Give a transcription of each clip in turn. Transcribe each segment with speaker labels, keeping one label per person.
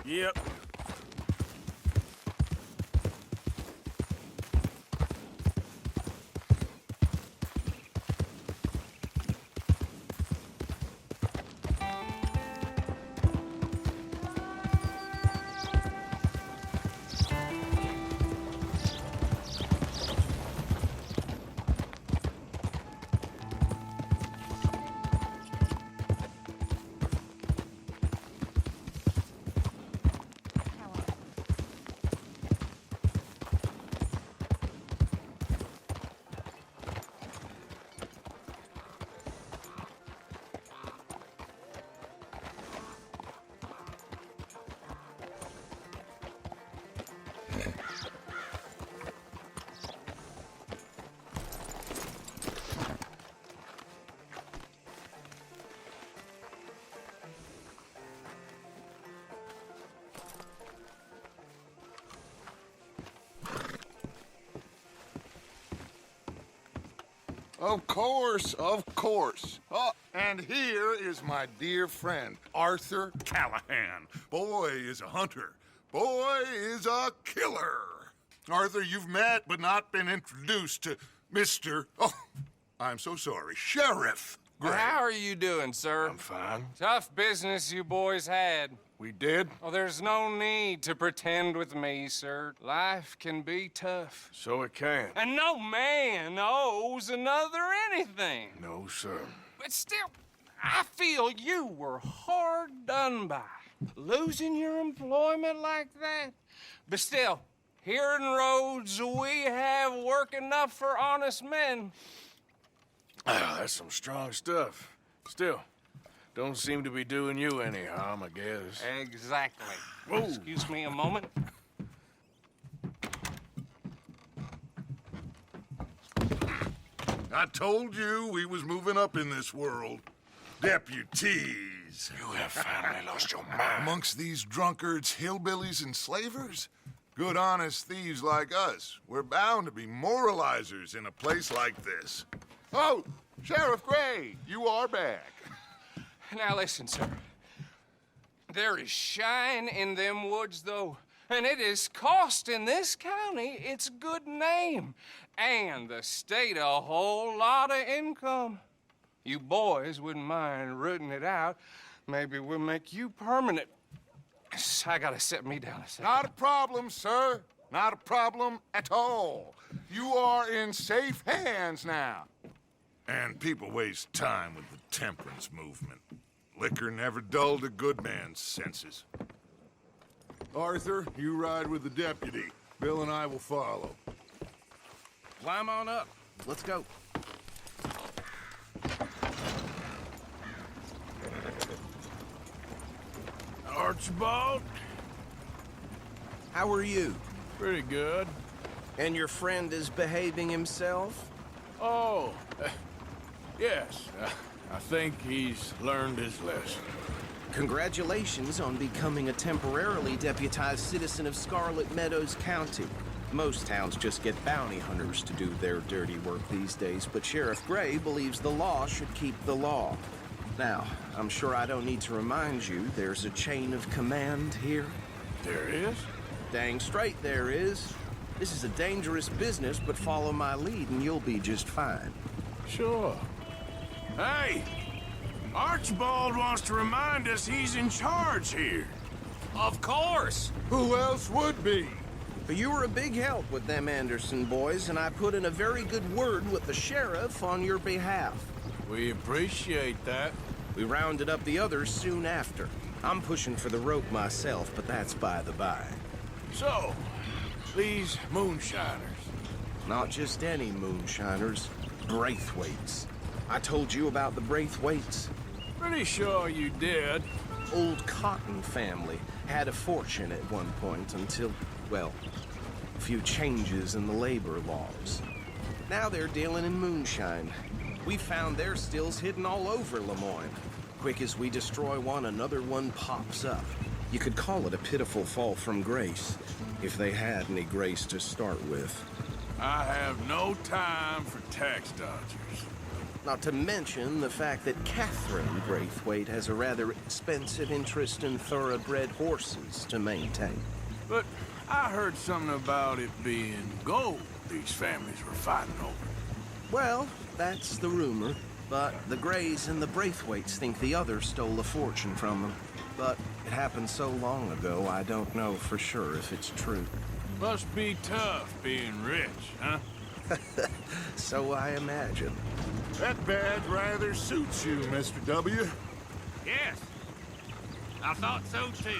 Speaker 1: Yep.
Speaker 2: Of course, of course. Oh, and here is my dear friend, Arthur Callahan. Boy is a hunter. Boy is a killer. Arthur, you've met but not been introduced to Mr. Oh, I'm so sorry, Sheriff Gray.
Speaker 3: How are you doing, sir?
Speaker 1: I'm fine.
Speaker 3: Tough business you boys had.
Speaker 1: We did?
Speaker 3: Oh, there's no need to pretend with me, sir. Life can be tough.
Speaker 1: So it can.
Speaker 3: And no man owes another anything.
Speaker 1: No, sir.
Speaker 3: But still, I feel you were hard done by. Losing your employment like that. But still, here in Rhodes, we have work enough for honest men.
Speaker 1: Ah, that's some strong stuff. Still, don't seem to be doing you any harm, I guess.
Speaker 3: Exactly.
Speaker 1: Whoa.
Speaker 3: Excuse me a moment.
Speaker 2: I told you we was moving up in this world. Deputies.
Speaker 1: You have finally lost your mind.
Speaker 2: Amongst these drunkards, hillbillies, and slavers? Good, honest thieves like us. We're bound to be moralizers in a place like this. Oh, Sheriff Gray, you are back.
Speaker 3: Now listen, sir. There is shine in them woods, though, and it is costing this county its good name and the state a whole lot of income. You boys wouldn't mind rooting it out. Maybe we'll make you permanent. I gotta sit me down a second.
Speaker 2: Not a problem, sir. Not a problem at all. You are in safe hands now. And people waste time with the temperance movement. Liquor never dulled a good man's senses. Arthur, you ride with the deputy. Bill and I will follow.
Speaker 4: Climb on up. Let's go.
Speaker 1: Archibald?
Speaker 4: How are you?
Speaker 1: Pretty good.
Speaker 4: And your friend is behaving himself?
Speaker 1: Oh, yes. I think he's learned his lesson.
Speaker 4: Congratulations on becoming a temporarily deputized citizen of Scarlett, Meadows County. Most towns just get bounty hunters to do their dirty work these days, but Sheriff Gray believes the law should keep the law. Now, I'm sure I don't need to remind you there's a chain of command here.
Speaker 1: There is?
Speaker 4: Dang straight there is. This is a dangerous business, but follow my lead and you'll be just fine.
Speaker 1: Sure. Hey! Archibald wants to remind us he's in charge here.
Speaker 3: Of course.
Speaker 2: Who else would be?
Speaker 4: But you were a big help with them Anderson boys, and I put in a very good word with the sheriff on your behalf.
Speaker 1: We appreciate that.
Speaker 4: We rounded up the others soon after. I'm pushing for the rope myself, but that's by the by.
Speaker 1: So, these moonshiners.
Speaker 4: Not just any moonshiners, Braithwaites. I told you about the Braithwaites.
Speaker 1: Pretty sure you did.
Speaker 4: Old Cotton family had a fortune at one point until, well, a few changes in the labor laws. Now they're dealing in moonshine. We found their stills hidden all over Lemoyne. Quick as we destroy one, another one pops up. You could call it a pitiful fall from grace, if they had any grace to start with.
Speaker 1: I have no time for tax dodgers.
Speaker 4: Not to mention the fact that Catherine Braithwaite has a rather expensive interest in thoroughbred horses to maintain.
Speaker 1: But I heard something about it being gold these families were fighting over.
Speaker 4: Well, that's the rumor. But the Greys and the Braithwaites think the others stole a fortune from them. But it happened so long ago, I don't know for sure if it's true.
Speaker 1: Must be tough being rich, huh?
Speaker 4: So I imagine.
Speaker 2: That badge rather suits you, Mr. W.
Speaker 5: Yes, I thought so too.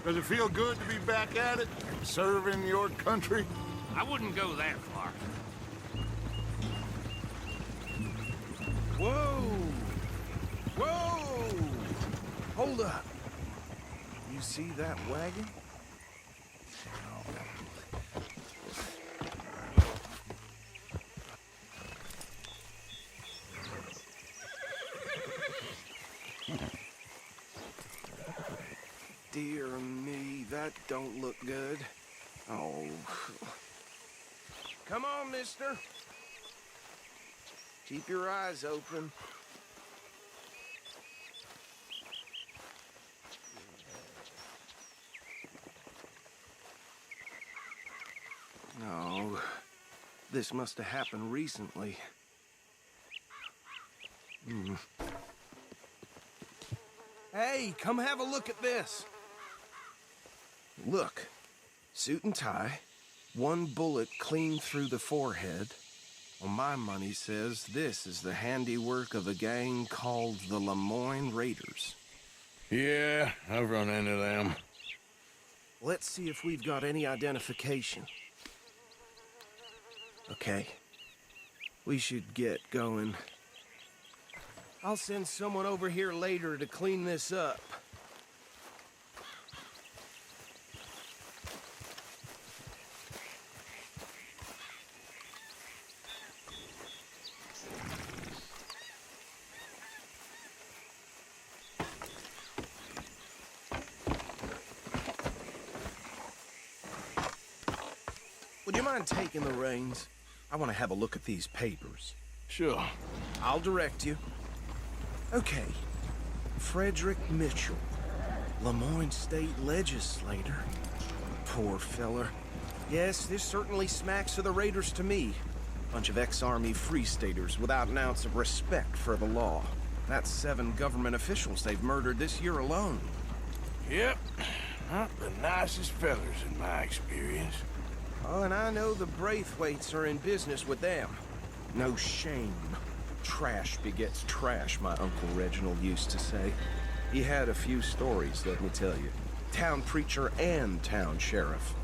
Speaker 2: Does it feel good to be back at it, serving your country?
Speaker 5: I wouldn't go that far.
Speaker 4: Whoa! Whoa! Hold up. You see that wagon? Dear me, that don't look good. Oh. Come on, mister. Keep your eyes open. No. This must have happened recently. Hey, come have a look at this. Look. Suit and tie. One bullet clean through the forehead. Well, my money says this is the handiwork of a gang called the Lemoyne Raiders.
Speaker 1: Yeah, I've run into them.
Speaker 4: Let's see if we've got any identification. Okay. We should get going. I'll send someone over here later to clean this up. Would you mind taking the reins? I want to have a look at these papers.
Speaker 1: Sure.
Speaker 4: I'll direct you. Okay. Frederick Mitchell, Lemoyne State Legislator. Poor feller. Yes, this certainly smacks of the Raiders to me. Bunch of ex-Army Free Staters without an ounce of respect for the law. That's 7 government officials they've murdered this year alone.
Speaker 1: Yep. Not the nicest fellers in my experience.
Speaker 4: Oh, and I know the Braithwaites are in business with them. No shame. Trash begets trash, my Uncle Reginald used to say. He had a few stories, let me tell you. Town preacher and town sheriff.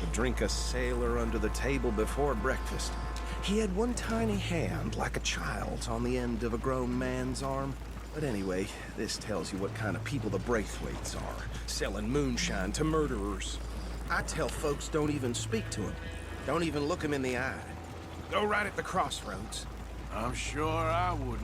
Speaker 4: Would drink a sailor under the table before breakfast. He had one tiny hand, like a child's, on the end of a grown man's arm. But anyway, this tells you what kind of people the Braithwaites are. Selling moonshine to murderers. I tell folks don't even speak to him. Don't even look him in the eye. Go right at the crossroads.
Speaker 1: I'm sure I wouldn't.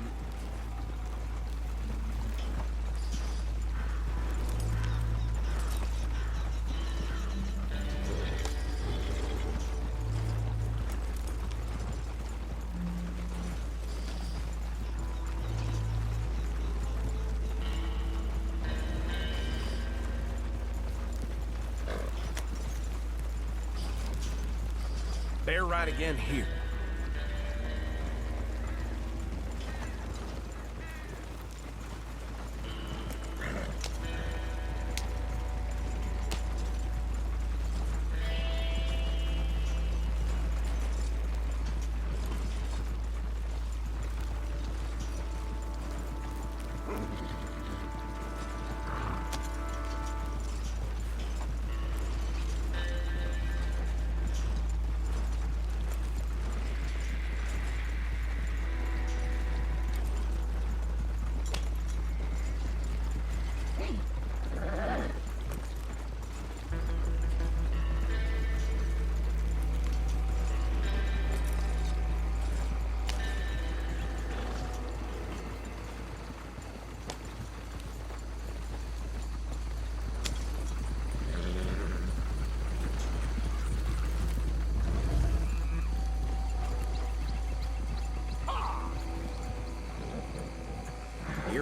Speaker 4: Bear right again here.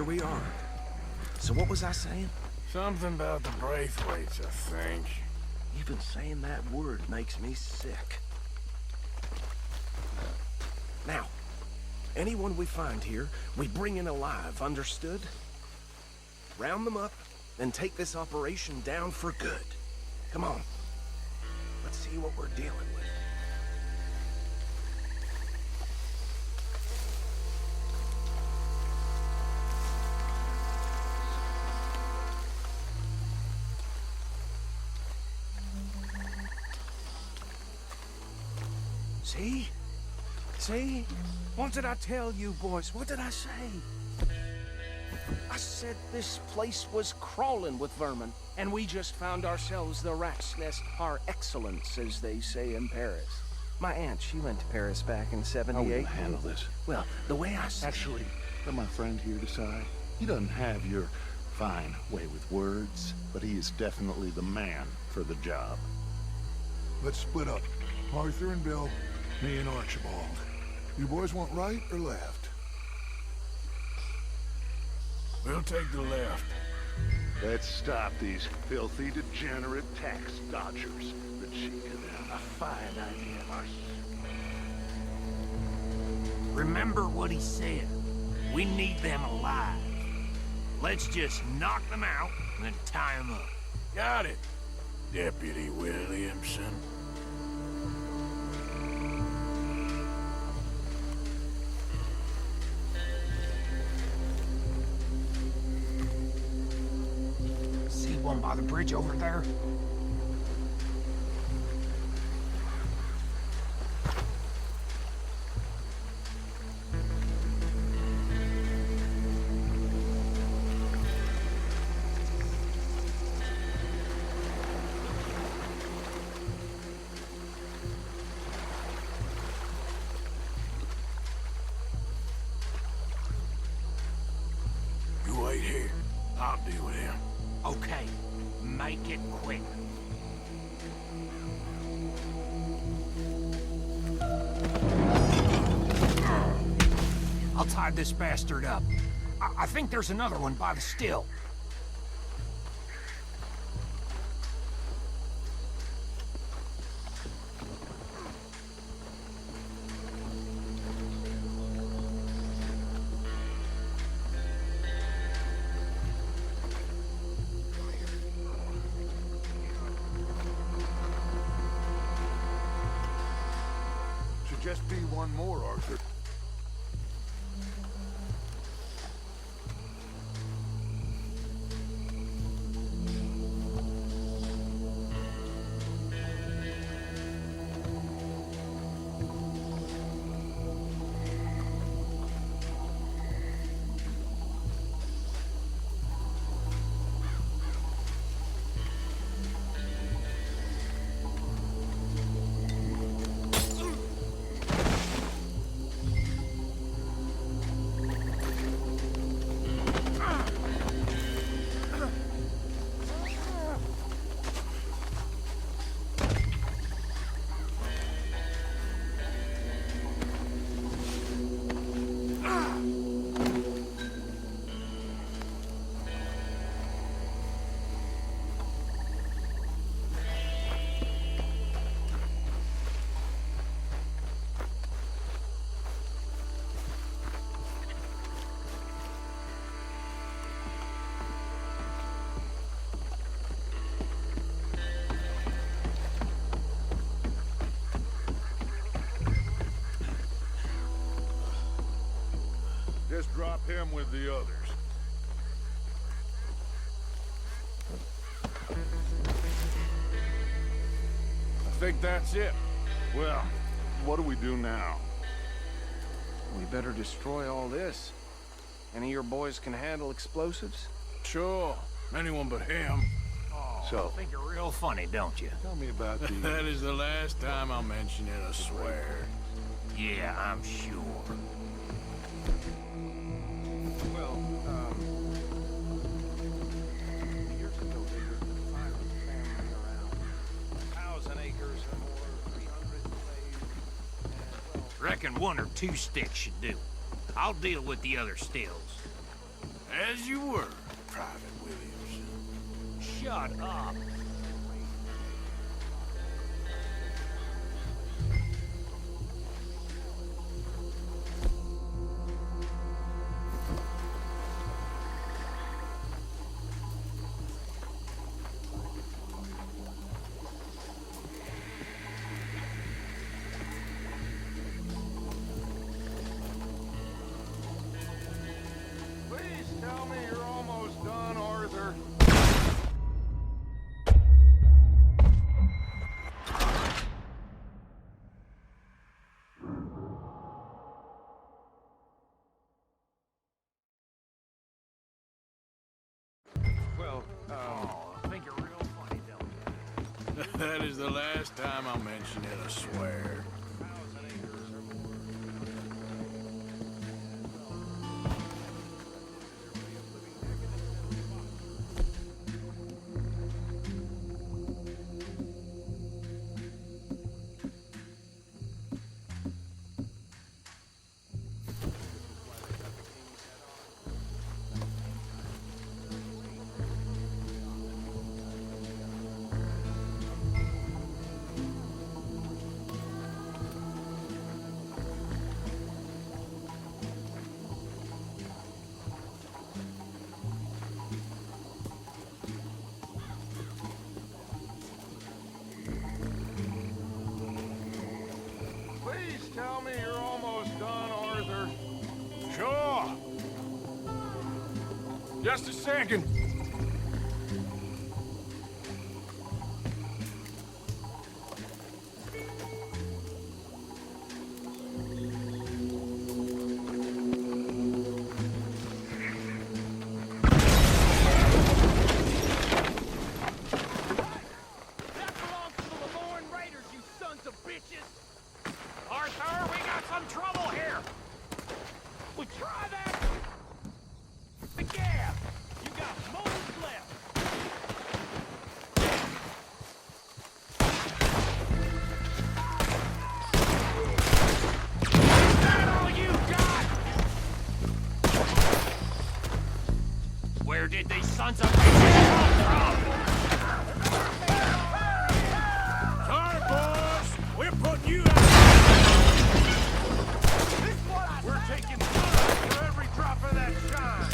Speaker 4: here we are. So what was I saying?
Speaker 1: Something about the Braithwaites, I think.
Speaker 4: Even saying that word makes me sick. Now, anyone we find here, we bring in alive, understood? Round them up, and take this operation down for good. Come on. Let's see what we're dealing with. See? See? What did I tell you, boys? What did I say? I said this place was crawling with vermin, and we just found ourselves the rat's nest par excellence, as they say in Paris. My aunt, she went to Paris back in '78.
Speaker 6: How will you handle this?
Speaker 4: Well, the way I said...
Speaker 6: Actually, let my friend here decide. He doesn't have your fine way with words, but he is definitely the man for the job.
Speaker 2: Let's split up. Arthur and Bill, me and Archibald. You boys want right or left?
Speaker 1: We'll take the left.
Speaker 6: Let's stop these filthy, degenerate tax dodgers. The cheek of them. A fine idea, Marcy.
Speaker 5: Remember what he said. We need them alive. Let's just knock them out and then tie them up.
Speaker 1: Got it, Deputy Williamson.
Speaker 5: See one by the bridge over there?
Speaker 1: You wait here. I'll deal with him.
Speaker 5: Okay, make it quick. I'll tie this bastard up. I think there's another one by the still.
Speaker 2: Should just be one more, Arthur. Just drop him with the others.
Speaker 1: I think that's it.
Speaker 6: Well, what do we do now?
Speaker 4: We better destroy all this. Any of your boys can handle explosives?
Speaker 1: Sure. Anyone but him.
Speaker 6: So,
Speaker 5: I think you're real funny, don't you?
Speaker 6: tell me about the...
Speaker 1: That is the last time I'll mention it, I swear.
Speaker 5: Yeah, I'm sure.
Speaker 4: Well, years ago they were the finest family around. 1,000 acres or more, 300 slaves, and, well...
Speaker 5: Reckon one or two sticks should do. I'll deal with the other stills.
Speaker 7: As you were, Private Williams.
Speaker 5: Shut up.
Speaker 2: Please tell me you're almost done, Arthur.
Speaker 4: Well,
Speaker 5: I think you're real funny, don't you?
Speaker 7: That is the last time I'll mention it, I swear.
Speaker 2: Please tell me you're almost done, Arthur.
Speaker 1: Sure. Just a second.
Speaker 5: That belongs to the Lemoyne Raiders, you sons of bitches! Arthur, we got some trouble here! We try that! The gab! You got moments left! Is that all you got? Where did these sons of bitches come from?
Speaker 7: Sorry, boys. We're putting you out.
Speaker 5: We're taking blood for every drop of that shine.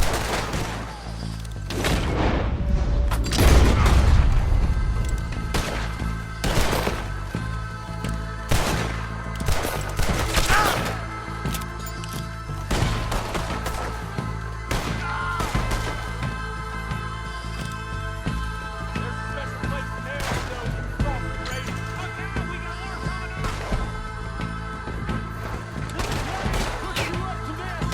Speaker 5: There's a special place in there, Meadows, and soft raiders. Look out, we got more coming up. Put you up to this.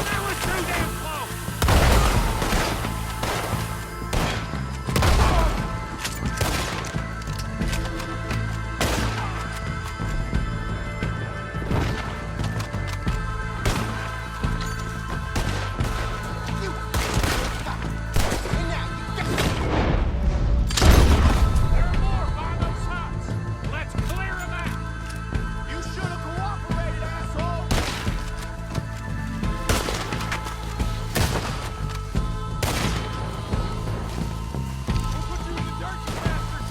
Speaker 5: That was too damn close. There are more by those huts. Let's clear them out. You should have cooperated, asshole. We'll put you in the dirt, you bastard.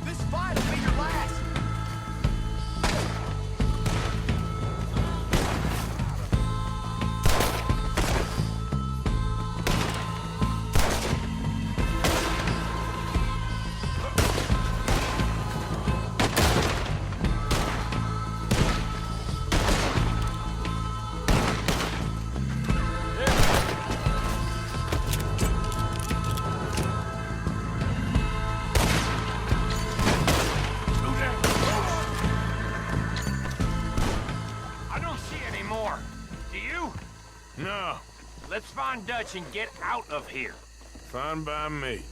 Speaker 5: This fight will be your last. I don't see any more. Do you?
Speaker 7: No,
Speaker 5: Let's find Dutch and get out of here.
Speaker 7: fine by me.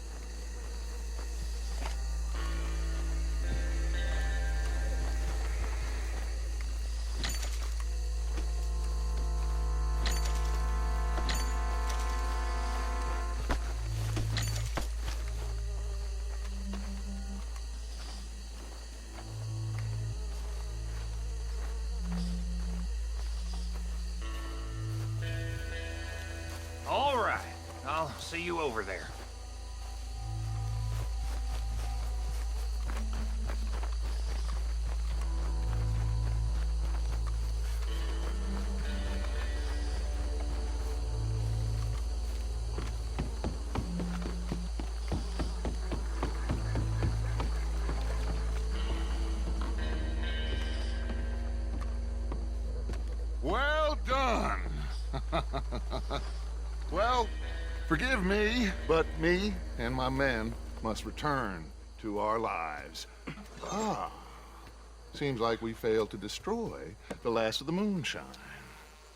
Speaker 5: of you over there.
Speaker 2: Well done. Well, forgive me, but me and my men must return to our lives. Ah, seems like we failed to destroy the last of the moonshine.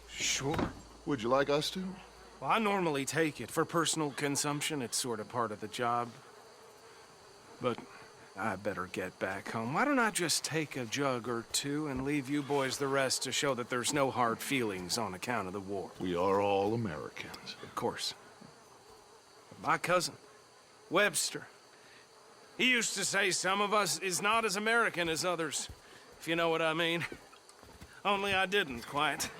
Speaker 4: Sure.
Speaker 2: Would you like us to?
Speaker 4: Well, I normally take it. For personal consumption, it's sort of part of the job. But I better get back home. Why don't I just take a jug or two and leave you boys the rest to show that there's no hard feelings on account of the war?
Speaker 2: We are all Americans.
Speaker 4: Of course. My cousin, Webster, he used to say some of us is not as American as others, if you know what I mean. Only I didn't quite.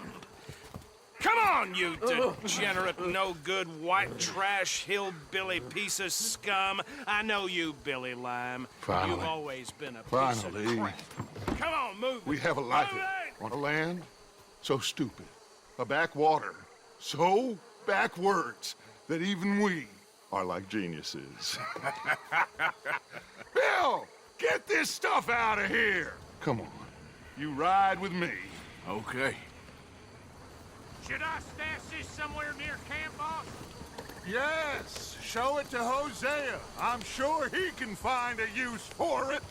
Speaker 4: Come on, you degenerate, no-good, white trash, hillbilly piece of scum. I know you, Billy Lime.
Speaker 2: Finally.
Speaker 4: You've always been a piece
Speaker 2: Finally.
Speaker 4: of crap. Come on, move it.
Speaker 2: We have a life
Speaker 4: Move it!
Speaker 2: on a land so stupid, a backwater so backwards that even we are like geniuses. Bill, get this stuff out of here. Come on, you ride with me.
Speaker 1: Okay.
Speaker 5: Should I stash this somewhere near camp, boss?
Speaker 2: Yes, show it to Hosea. I'm sure he can find a use for it.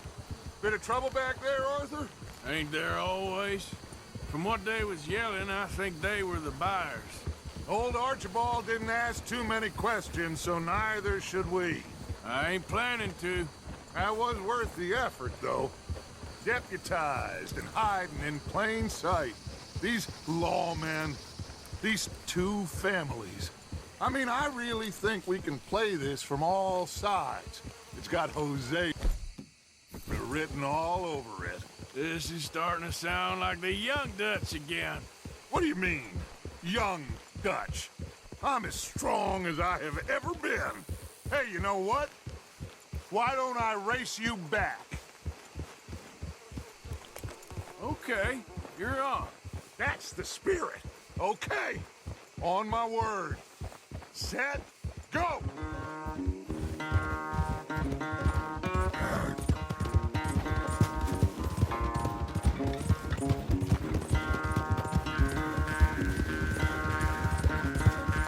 Speaker 2: Bit of trouble back there, Arthur?
Speaker 1: Ain't there always? From what they was yelling, I think they were the buyers.
Speaker 2: Old Archibald didn't ask too many questions, so neither should we.
Speaker 1: I ain't planning to.
Speaker 2: That was worth the effort, though. Deputized and hiding in plain sight. These lawmen, these two families. I mean, I really think we can play this from all sides. It's got Jose written all over it.
Speaker 1: This is starting to sound like the Young Dutch again.
Speaker 2: What do you mean, young Dutch? I'm as strong as I have ever been. Hey, you know what? Why don't I race you back?
Speaker 1: Okay, you're on.
Speaker 2: That's the spirit. Okay, on my word. Set, go!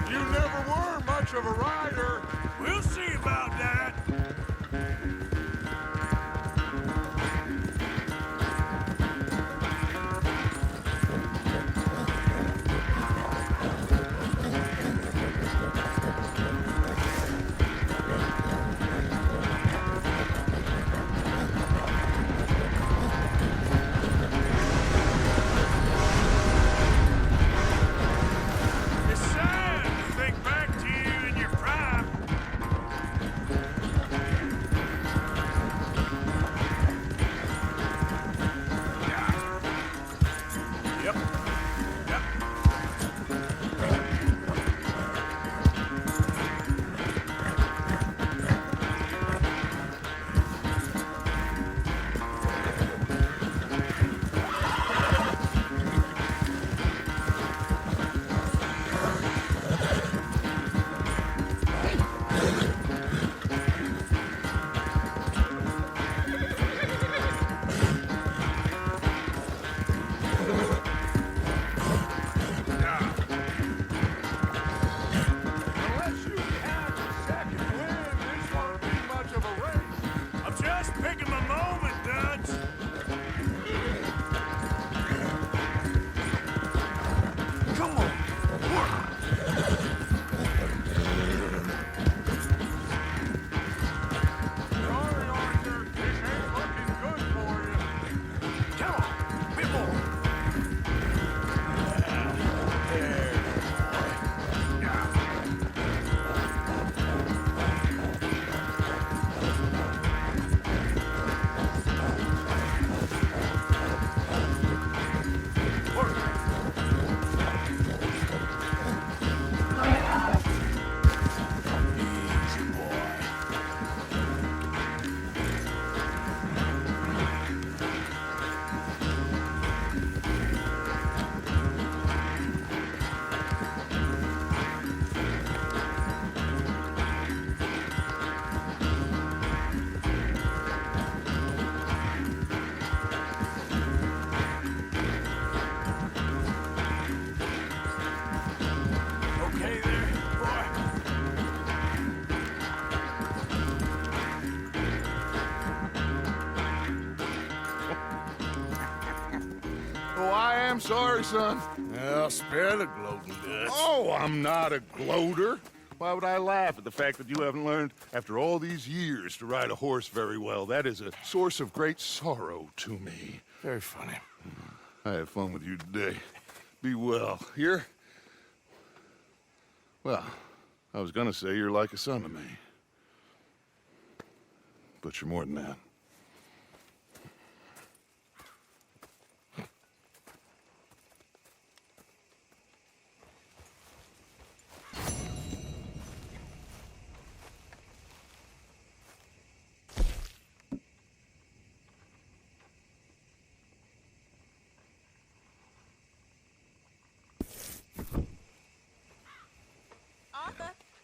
Speaker 2: You never were much of a rider.
Speaker 1: We'll see about that. It's sad to think back to you in your prime.
Speaker 2: sorry, son.
Speaker 1: Well, spare the gloating guts.
Speaker 2: Oh, I'm not a gloater. Why would I laugh at the fact that you haven't learned, after all these years, to ride a horse very well? That is a source of great sorrow to me.
Speaker 1: Very funny.
Speaker 2: I had fun with you today. Be well. Here? Well, I was gonna say you're like a son to me. But you're more than that.